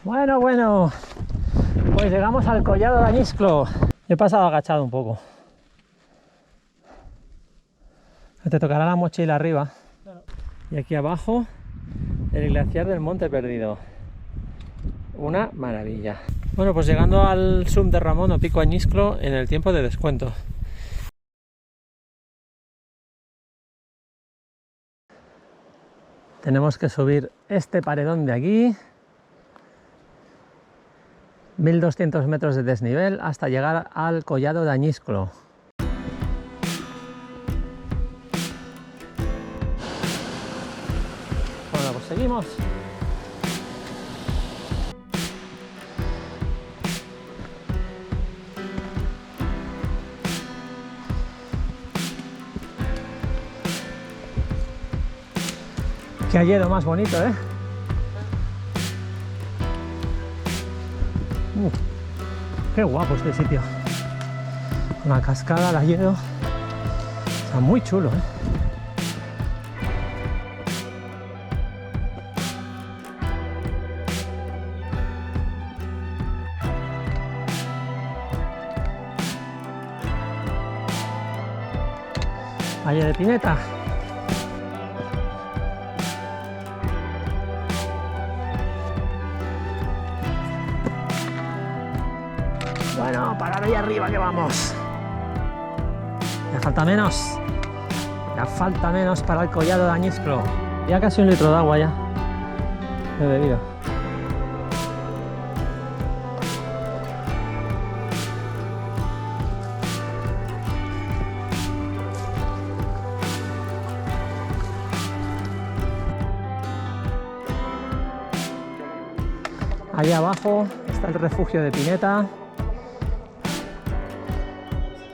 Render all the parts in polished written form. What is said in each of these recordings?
Bueno, pues llegamos al collado de Añisclo. He pasado agachado un poco. Te tocará la mochila arriba. Claro. Y aquí abajo, el glaciar del Monte Perdido. Una maravilla. Bueno, pues llegando al Sum de Ramón o Pico Añisclo en el tiempo de descuento. Tenemos que subir este paredón de aquí. 1200 metros de desnivel hasta llegar al collado de Añisclo. Bueno, pues seguimos. Qué hayedo más bonito, ¿eh? Qué guapo este sitio. Con la cascada, el hayedo. Está muy chulo, ¿eh? Valle de Pineta. Bueno, para ahí arriba que vamos. Ya falta menos. Ya falta menos para el collado de Añisclo. Ya casi 1 litro de agua ya he bebido. Allí abajo está el refugio de Pineta.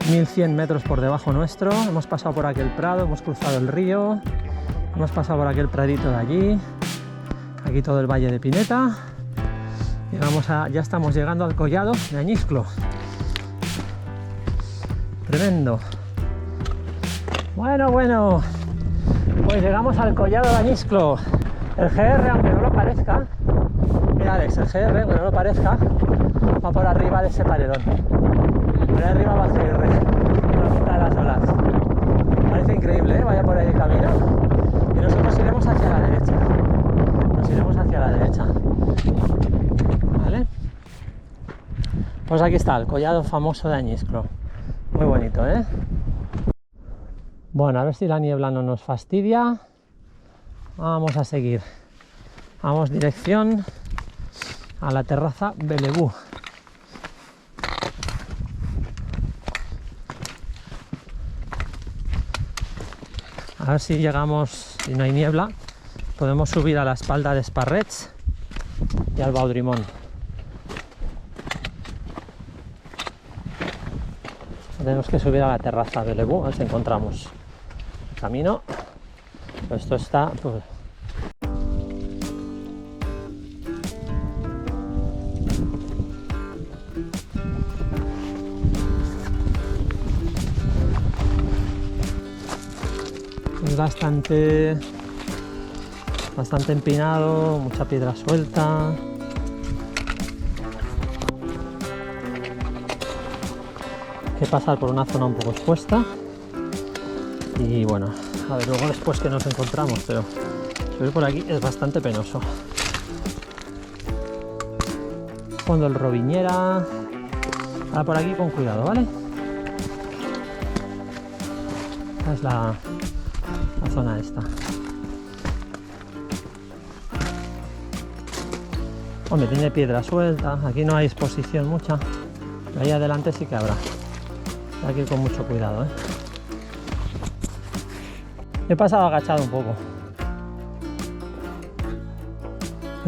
1100 metros por debajo nuestro. Hemos pasado por aquel prado, hemos cruzado el río, hemos pasado por aquel pradito de allí. Aquí todo el valle de Pineta. Ya estamos llegando al collado de Añisclo. Tremendo. Bueno, pues llegamos al collado de Añisclo. El GR, aunque no lo parezca, mira Alex, el GR, aunque no lo parezca, va por arriba de ese paredón. Por ahí arriba va el GR, en la punta de las olas. Parece increíble, ¿eh? Vaya por ahí el camino. Y nosotros iremos hacia la derecha. Nos iremos hacia la derecha. ¿Vale? Pues aquí está, el collado famoso de Añisclo. Muy bonito, ¿eh? Bueno, a ver si la niebla no nos fastidia. Vamos a seguir. Vamos dirección a la terraza Belebú. A ver si llegamos, si no hay niebla, podemos subir a la espalda de Esparrets y al Baudrimón. Tenemos que subir a la terraza Belebú, a ver si encontramos el camino. Pues esto está... pues, es bastante empinado, mucha piedra suelta. Hay que pasar por una zona un poco expuesta. Y bueno, a ver luego después que nos encontramos, pero subir por aquí es bastante penoso. Fondo el Roviñera. Ahora por aquí con cuidado, ¿vale? Esta es la zona esta. Hombre, tiene piedra suelta. Aquí no hay exposición mucha. Pero ahí adelante sí que habrá. Hay que ir con mucho cuidado, ¿eh? He pasado agachado un poco.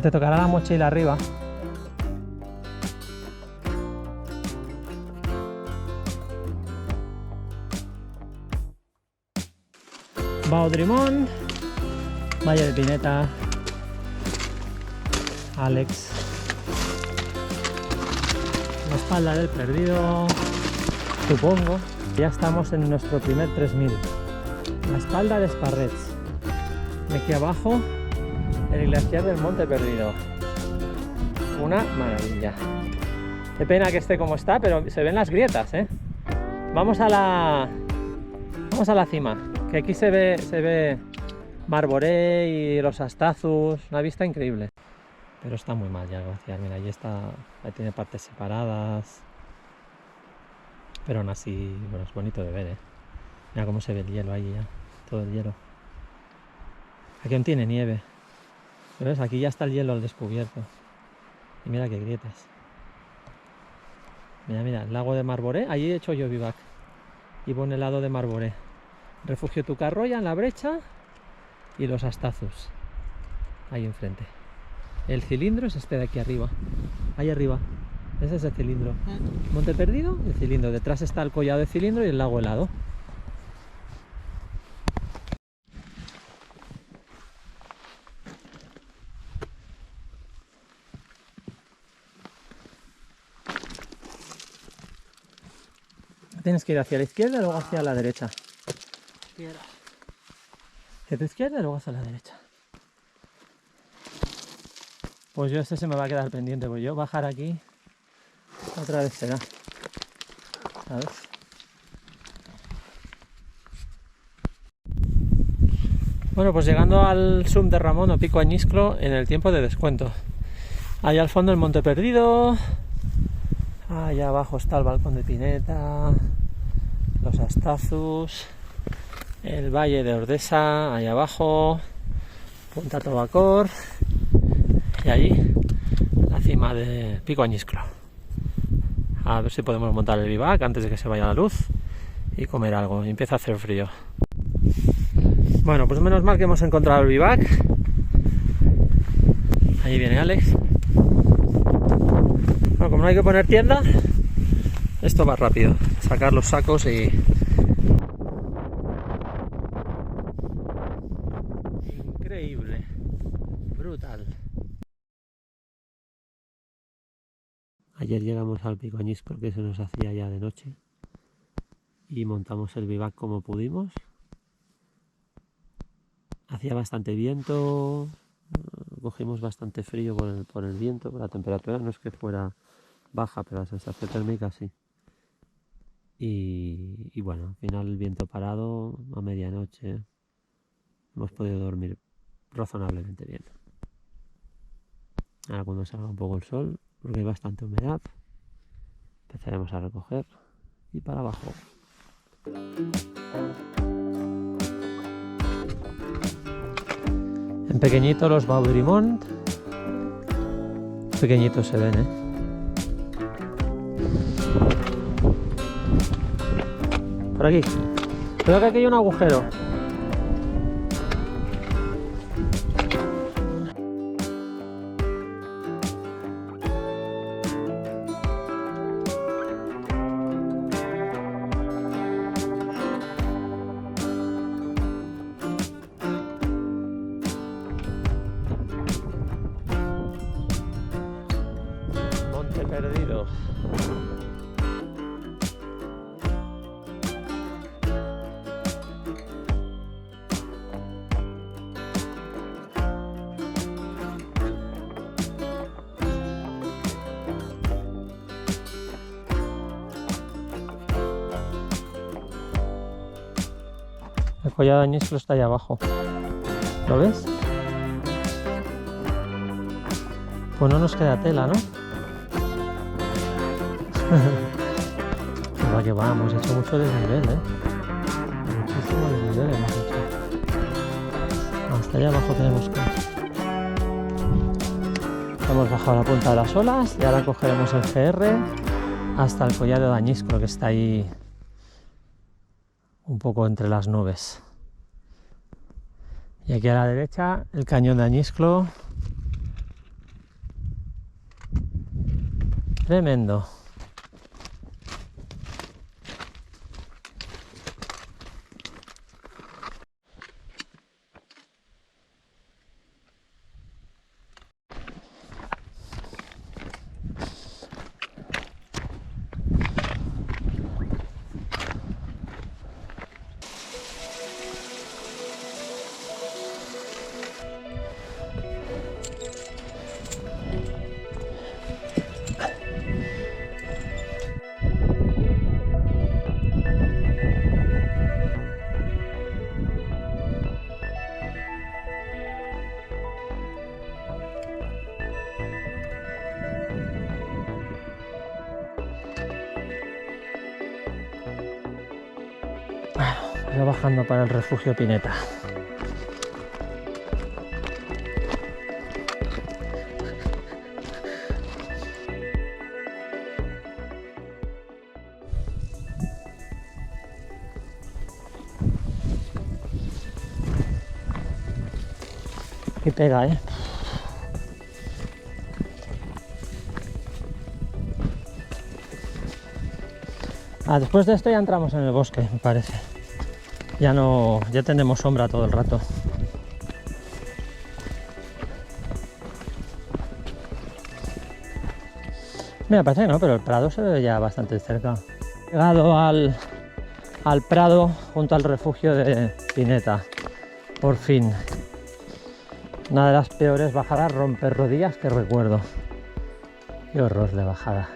Te tocará la mochila arriba. Baudrimón, Valle de Pineta, Alex, la espalda del perdido, supongo. Ya estamos en nuestro primer 3000. La espalda de Esparrets. Y aquí abajo, el glaciar del Monte Perdido. una maravilla. Qué pena que esté como está, pero se ven las grietas, ¿eh? Vamos a la cima, que aquí se ve Marboré y los Astazus, una vista increíble. Pero está muy mal ya el glaciar, mira, ahí tiene partes separadas. Pero aún así, bueno, es bonito de ver, ¿eh? Mira cómo se ve el hielo ahí ya, todo el hielo. Aquí aún tiene nieve. ¿Ves? Aquí ya está el hielo al descubierto. Y mira qué grietas. Mira, el lago de Marboré, ahí he hecho yo vivac. Y pone el lado de Marboré. Refugio Tucarroya en la brecha y los Astazus. Ahí enfrente. El cilindro es este de aquí arriba. Ahí arriba. Ese es el cilindro. Monte Perdido, el cilindro. Detrás está el collado de Cilindro y el lago helado. Tienes que ir hacia la izquierda y luego hacia la derecha. Hacia tu izquierda y luego hacia la derecha. Pues yo se me va a quedar pendiente, pues yo bajar aquí otra vez será. ¿Sabes? Bueno, pues llegando al Sum de Ramón o Pico Añisclo en el tiempo de descuento. Ahí al fondo el Monte Perdido. Allá abajo está el Balcón de Pineta, los Astazus, el Valle de Ordesa, allá abajo, Punta Tobacor y allí la cima de Pico Añisclo. A ver si podemos montar el bivac antes de que se vaya la luz y comer algo. Y empieza a hacer frío. Bueno, pues menos mal que hemos encontrado el bivac. Ahí viene Alex. Bueno, como no hay que poner tienda, esto va rápido. Sacar los sacos y... Increíble. Brutal. Ayer llegamos al Pico Añisclo porque se nos hacía ya de noche. Y montamos el bivac como pudimos. Hacía bastante viento. Cogimos bastante frío por el viento. La temperatura no es que fuera baja, pero la sensación térmica sí. Y bueno, al final el viento parado a medianoche. Hemos podido dormir razonablemente bien. Ahora cuando salga un poco el sol, porque hay bastante humedad, empezaremos a recoger y para abajo. En pequeñito los Baudrimont. Pequeñitos se ven, ¿eh? Por aquí. Creo que aquí hay un agujero. Monte Perdido. El collado de Añisclo está ahí abajo. ¿Lo ves? Pues no nos queda tela, ¿no? Que va, hemos hecho mucho desnivel, ¿eh? Muchísimo desnivel hemos hecho. Hasta allá abajo tenemos que... Hemos bajado la punta de las olas y ahora cogeremos el GR hasta el collado de Añisclo, que está ahí un poco entre las nubes. Y aquí a la derecha el cañón de Añisclo. Tremendo. Ya bajando para el refugio Pineta. Y pega, ¿eh? Después de esto ya entramos en el bosque, me parece. Ya no, ya tenemos sombra todo el rato. Mira, parece que no, pero el prado se ve ya bastante cerca. He llegado al prado junto al refugio de Pineta. Por fin. Una de las peores bajadas romper rodillas que recuerdo. Qué horror de bajada.